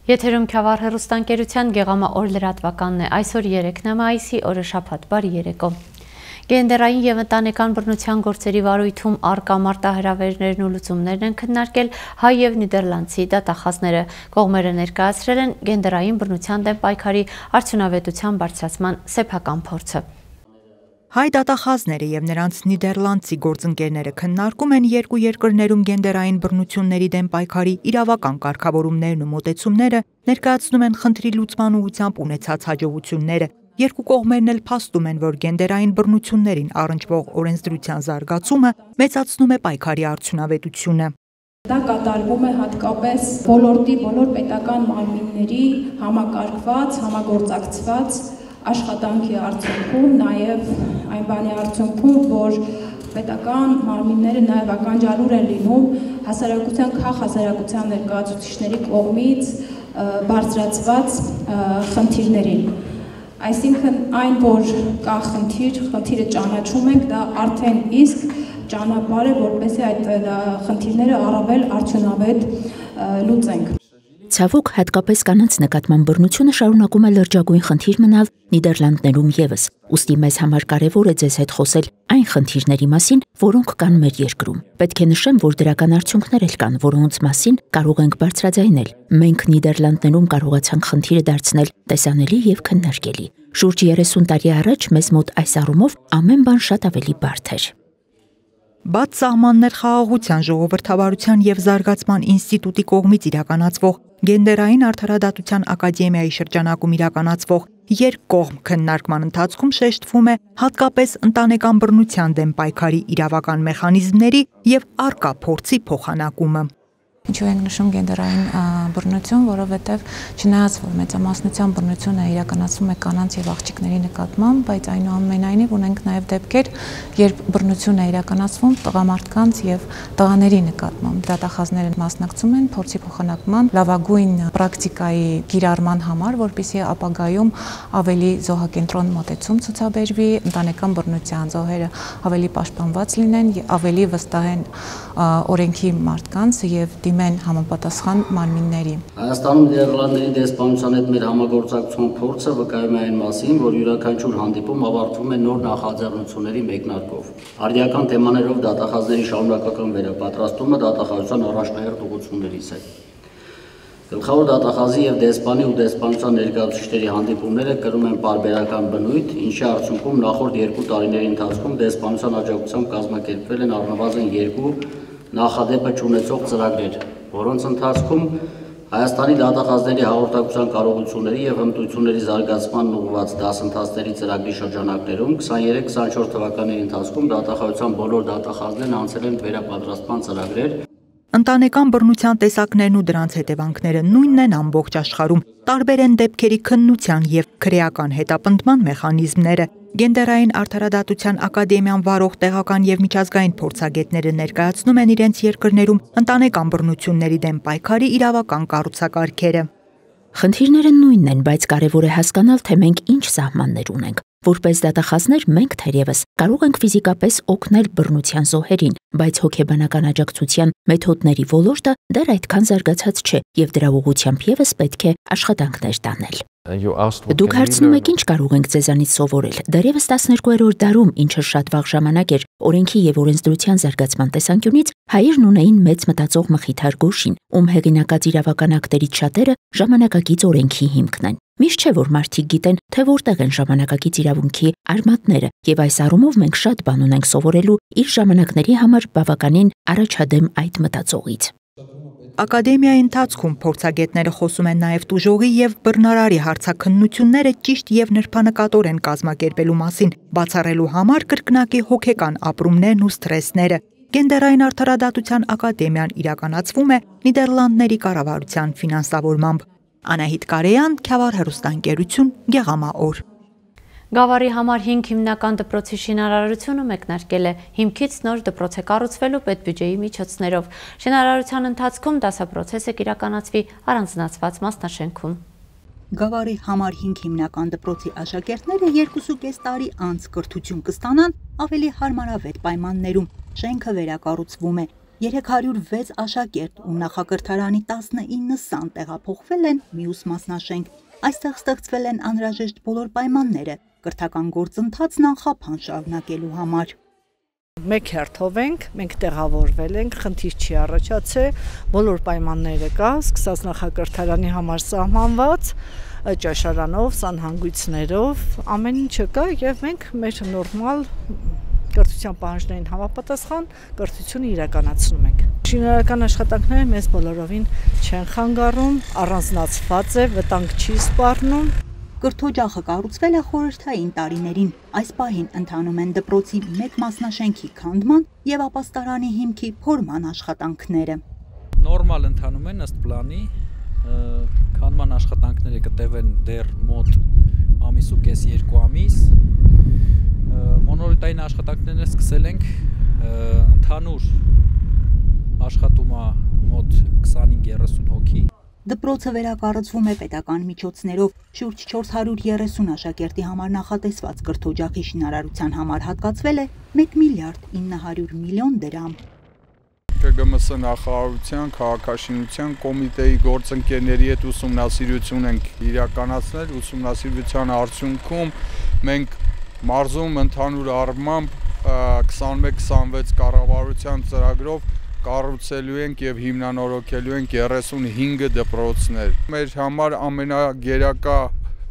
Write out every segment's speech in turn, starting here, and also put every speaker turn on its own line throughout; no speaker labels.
Եթերում Քյավառ հեռուստաընկերության Գեղամա օր լրատվականն է, այսօր 3 մայիսի օրը շաբաթ, բարի երեկո։ Գենդերային և ընտանեկան բռնության գործերի վարույթում առկա մարտահրավերներն ու լուծումներն են քննարկել հայ և նիդերլանդցի դատախազները։ Կողմերը ներկայացրել են գենդերային բռնության դեմ պայքարի արդյունավետության բարձրացման սեփական փորձը։
Հայ դատախազները և նրանց նիդերլանդցի գործընկերները քննարկում են երկու երկրներում գենդերային բռնությունների դեմ պայքարի իրավական կարգավորումներն ու մոտեցումները, ներկայացնում են խնդրի լուծման ուղղությամբ ունեցած հաջողությունները։ Երկու կողմերն էլ փաստում են, որ գենդերային բռնություններին առնչվող օրենսդրության զարգացումը մեծացնում է պայքարի արդյունավետությունը։
Դա կատարվում է հատկապես ոլորտի բոլոր պետական մարմինների համակարգված, համագործակցված աշխատանքի արդյունքում, նաև այն բանի արդյունքում, որ պետական մարմինները նաև ականջալուր են լինում հասարակության քաղաքացիական ներկայացուցիչների կողմից բարձրացված խնդիրներին։ Այսինքն այն, որ կա խնդիրը ճանաչում ենք, դա արդեն իսկ ճանապարհ է, որպեսզի այդ խնդիրները առավել արդյունավետ լուծենք։
Ցավոք, հատկապես կանանց նկատմամբ բռնությունը շարունակում է լրջագույն խնդիր մնալ Նիդերլանդներում ևս։ Ուստի մեզ համար կարևոր է ձեզ հետ խոսել այն խնդիրների մասին, որոնք կան մեր երկրում։ Պետք է նշեմ, որ դրական արդյունքներ էլ կան, որոնց մասին կարող ենք բարձրաձայնել։ Մենք Նիդերլանդներում կարողացանք խնդիրը դարձնել տեսանելի և քննարկելի։ Շուրջ 30 տարի առաջ մեզ մոտ այս առումով ամեն բան շատ ավելի բարդ էր։
Բաց սահմաններ խաղաղության, ժողովրդավարության և զարգացման ինստիտուտի կողմից իրականացվող Գենդերային արդարադատության ակադեմիայի շրջանակում իրականացվող երկկողմ քննարկման ընթացքում շեշտվում է հատկապես ընտանեկան բռնության դեմ պայքարի իրավական մեխանիզմների և առկա փորձի փոխանակումը։
Ինչու ենք նշում գենդերային բռնություն, որովհետև չնայած որ մեծամասնության բռնությունը իրականացվում է կանանց և աղջիկների նկատմամբ, բայց այնուամենայնիվ ունենք նաև դեպքեր, երբ բռնություն է իրականացվում տղամարդկանց և տղաների նկատմամբ։ Դատախազները մասնակցում են փորձի փոխանակման լավագույն պրակտիկայի կիրառման համար, որպեսզի ապագայում ավելի զոհակենտրոն մոտեցում ցուցաբերվի, ընտանեկան բռնության զոհերը ավելի պաշտպանված լինեն, ավելի վստահեն օրենքի մարդկանց և դիմեն համապատասխան մարմինների։
Հայաստանում Նիդերլանդների դեսպանության հետ մեր համագործակցության փորձը վկայում է այն մասին, որ յուրաքանչյուր հանդիպում ավարտվում է նոր նախաձեռնությունների մեկնարկով։ Արդիական թեմաներով դատախազների շարունակական վերապատրաստումը դատախազության առաջնահերթ ուղղություններից է։ Գլխավոր դատախազի և դեսպանի ու դեսպանության ներկայացուցիչների հանդիպումները կրում են պարբերական բնույթ, ինչի արդյունքում նախորդ 2 տարիների ընթացքում դեսպանության աջակցությամբ կազմակերպվել են առնվազն 2 նախադեպը չունեցող ծրագրեր, որոնց ընթացքում Հայաստանի դատախազների հաղորդակցության կարողությունների և հմտությունների զարգացմանն ուղղված դասընթացների ծրագրի շրջանակներում 23-24 թվականների ընթացքում դատախազության բոլոր դատախազներն անցել են վերապատրաստման ծրագրեր։
Ընտանեկան բռնության տեսակներն ու դրանց հետևանքները նույնն են ամբողջ աշխարհում, տարբեր են դեպքերի քննության և քրեական հետապնդման մեխանիզմները։ Գենդերային արդարադատության ակադեմիան վարող տեղական և միջազգային փորձագետները ներկայացնում են իրենց երկրներում ընտանեկան բռնությունների դեմ պայքարի իրավական կառուցակարգերը։
Խնդիրները նույնն են, բայց կարևոր է հասկանալ, թե մենք ինչ սահմաններ ունենք։ Որպես դատախազներ մենք թերևս կարող ենք ֆիզիկապես օգնել բռնության զոհերին, բայց հոգեբանական աջակցության մեթոդների ոլորտը դեռ այդքան զարգացած չէ և դրա ուղղությամբ ևս պետք է աշխատանքներ տանել։ Դուք հարցնում եք ինչ կարող ենք ձեզանից սովորել։ Դեռևս 12-րդ դարում, ինչը շատ վաղ ժամանակ էր օրենքի և օրենսդրության զարգացման տեսանկյունից, հայերն ունեին մեծ մտածող Մխիթար Գոշին, ում հեղինակած իրավական ակտերից շատերը ժամանակակից օրենքի հիմքն են։ Միշտ չէ, որ մարդիկ գիտեն, թե որտեղ են ժամանակակից իրավունքի արմատները, և այս առումով մենք շատ բան ունենք սովորելու իր ժամանակների համար բավականին առաջադեմ այդ մտածողից։
Ակադեմիայի ընթացքում փորձագետները խոսում են նաև տուժողի և բռնարարի հարցաքննությունները ճիշտ և նրբանկատորեն կազմակերպելու մասին, բացառելու համար կրկնակի հոգեկան ապրումներն ու սթրեսները։ Գենդերային արդարադատության ակադեմիան իրականացվում է Նիդերլանդների կառավարության ֆինանսավորմամբ։ Անահիտ Կարեյան, Քյավառ հեռուստաընկերություն, Գեղամա օր։
Գավառի համար 5 հիմնական դպրոցի շինարարությունը մեկնարկել է։ Հիմքից նոր դպրոց է կառուցվելու պետբյուջեի միջոցներով։ Շինարարության ընթացքում դասապրոցեսը կիրականացվի առանձնացված մասնաշենքում։
Գավառի համար 5 հիմնական դպրոցի աշակերտները 2.5 տարի անց կրթություն կստանան ավելի հարմարավետ պայմաններում։ Շենքը վերակառուցվում է։ 306 աշակերտ ու նախակրթարանի 19 սան տեղափոխվել են մյուս մասնաշենք։ Այստեղ ստեղծվել են անհրաժեշտ բոլոր պայմանները կրթական գործընթացն անխափան շարունակելու համար։
Մեկ հերթով մենք տեղավորվել ենք, խնդիր չի առաջացել, բոլոր պայմանները կա, սկսած նախակրթարանի համար սահմանված, ճաշարանով, սանհանգույցներով, ամեն ինչը կա եւ մենք մեր նորմալ կրթության պահանջներին համապատասխան կրթությունը իրականացնում ենք։ Շինարարական աշխատանքները մեզ բոլորովին չեն խանգարում, առանձնացված է, վտանգ չի սպառնում։
Կրթօջախը կառուցվել է խորհրդային տարիներին։ Այս պահին ընթանում են դպրոցի մեկ մասնաշենքի քանդման եւ ապաստարանի հիմքի փորման աշխատանքները։
Նորմալ ընթանում են ըստ պլանի, քանդման աշխատանքները կտևեն դեռ մոտ ամիս ու կես 2 ամիս։ Մոնոլիտային աշխատանքները սկսել ենք, ընդհանուր աշխատում է մոտ 25-30 հոգի։
Դպրոցը վերակառուցվում է պետական միջոցներով, շուրջ 430 աշակերտի համար նախատեսված կրթօջախի շինարարության համար հատկացվել է 1 միլիարդ 900 միլիոն դրամ։
ԿԳՄՍ նախարարության քաղաքաշինության կոմիտեի գործընկերների հետ ուսումնասիրություն ենք իրականացնել, ուսումնասիրության արդյունքում մենք մարզում ընդհանուր առմամբ 21-26 կառավարության ծրագրով կառուցելու ենք եւ հիմնանորոգելու ենք 35 դպրոցներ։ Մեր համար ամենագերակա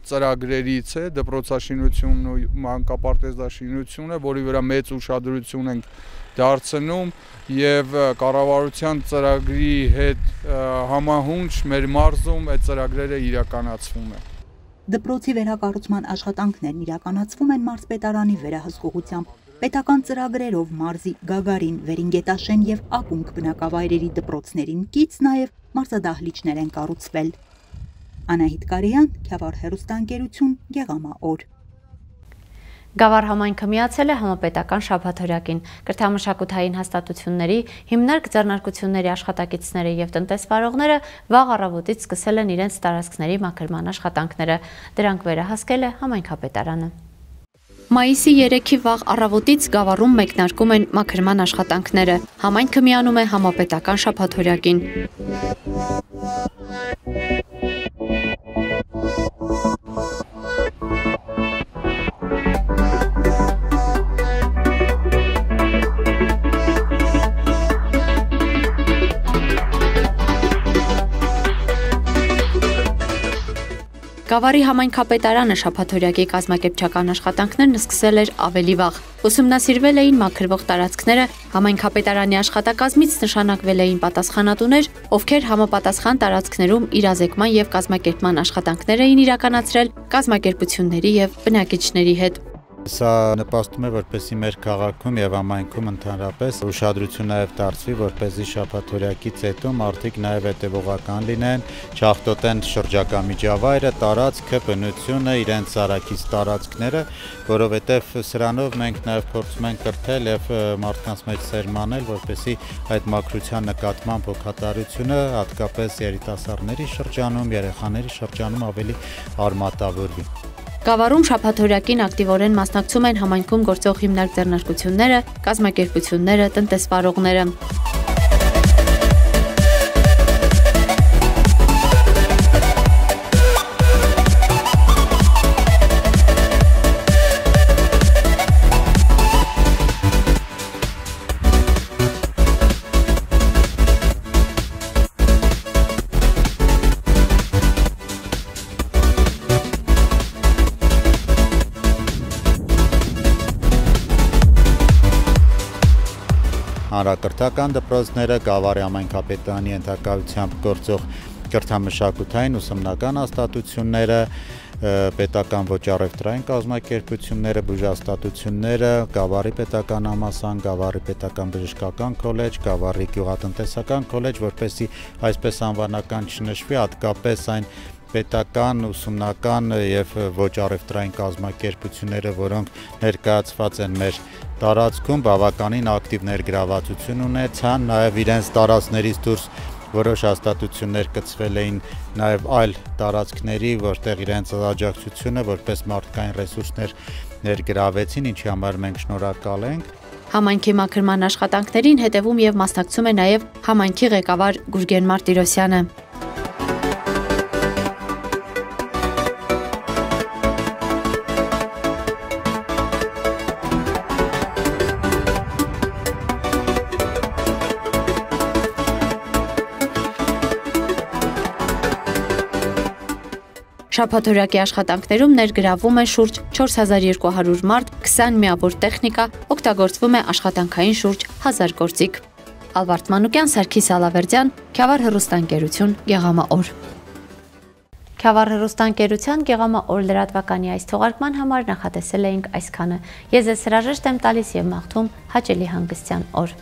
ծրագրերից է դպրոցաշինությունն ու մանկապարտեզաշինությունը, որի վրա մեծ ուշադրություն ենք դարձնում եւ կառավարության ծրագրի հետ համահունչ մեր մարզում այդ ծրագրերը իրականացվում են։
Դպրոցի վերակառուցման աշխատանքներն իրականացվում են մարզպետարանի վերահսկողությամբ։ Պետական ծրագրերով մարզի Գագարին, Վերինգետաշեն եւ Ակունք բնակավայրերի դպրոցներին կից նաեւ մարզադահլիճներ են կառուցվել։ Անահիտ Կարյան, Քյավառ հեռուստաընկերություն, Գեղամաօր։
Գավառ համայնքը միացել է համապետական շաբաթօրյակին։ Կրթամշակութային հաստատությունների, հիմնարկ ձեռնարկությունների աշխատակիցները եւ տնտեսվարողները վաղ առավոտից սկսել են իրենց տարածքների մաքրման աշխատանքները։ Դրանք վերահսկել է համայնքապետարանը։ Մայիսի 3-ի վաղ առավոտից Գավառում մեկնարկում են մաքրման աշխատանքները։ Համայնքը միանում է համապետական շաբաթօրյակին։ Գավառի համայնքապետարանը շաբաթօրյակի կազմակերպչական աշխատանքներն սկսել էր ավելի վաղ։ Ուսումնասիրվել էին մաքրվող տարածքները, համայնքապետարանի աշխատակազմից նշանակվել էին պատասխանատուներ, ովքեր համապատասխան տարածքներում իրազեկման եւ կազմակերպման աշխատանքներ էին իրականացրել կազմակերպությունների եւ բնակիչների հետ։
Սա նպաստում է, որպեսզի մեր քաղաքում եւ համայնքում ընդհանրապես ուշադրություն նաեւ դարձվի, որպեսզի շաբաթօրյակից հետո մարդիկ նաեւ հետեւողական լինեն, չախտոտեն շրջակա միջավայրը, տարածքը, բնությունը, իրենց արակից տարածքները, որովհետեւ սրանով մենք նաեւ փորձում ենք կրթել եւ մարդկանց մեջ սերմանել, որպեսզի այդ մաքրության նկատմամբ հոգատարությունը, հատկապես երիտասարդների շրջանում, երեխաների շրջանում ավելի արմատավորվի։
Գավառում շաբաթօրյակին ակտիվորեն մասնակցում են համայնքում գործող հիմնարկ ձեռնարկությունները, կազմակերպությունները, տնտեսվարողները։
Հանրակրթական դպրոցները, Գավառի համայնքապետարանի ենթակայությամբ գործող կրթամշակութային ուսումնական հաստատությունները, պետական ոչ առևտրային կազմակերպությունները, բուժհաստատությունները, Գավառի պետական համալսարան, Գավառի պետական բժշկական քոլեջ, Գավառի գյուղատնտեսական քոլեջ, որպեսզի այսպես անվանական չնշվի, հատկապես այն պետական, ուսումնական եւ ոչ առևտրային կազմակերպությունները, որոնք ներկայացված են մեր տարածքում, բավականին ակտիվ ներգրավվածություն ունեցան, նաեւ իրենց տարածքներից դուրս որոշ հաստատություններ կցվել էին նաեւ այլ տարածքների, որտեղ իրենց աջակցությունը որպես մարդկային ռեսուրսներ ներգրավեցին, ինչի համար մենք շնորհակալ ենք։
Համայնքի մաքրման աշխատանքներին հետևում եւ մասնակցում է նաեւ համայնքի ղեկավար Գուրգեն Մարտիրոսյանը։ Շաբաթօրյակի աշխատանքներում ներգրավում է շուրջ 4200 մարդ, 20 միավոր տեխնիկա, օգտագործվում է աշխատանքային շուրջ 1000 գործիք։ Ալբարտ Մանուկյան, Սարգիս Ալավերդյան, Քյավառ հեռուստաընկերություն, Գեղամաօր։ Քյավառ հեռուստաընկերության Գեղամաօր լրատվականի այս թողարկման համար նախատեսել էինք այսքանը։ Ես ձեզ հրաժեշտ եմ տալիս եւ մաղթում հաճելի հանգստյան օր։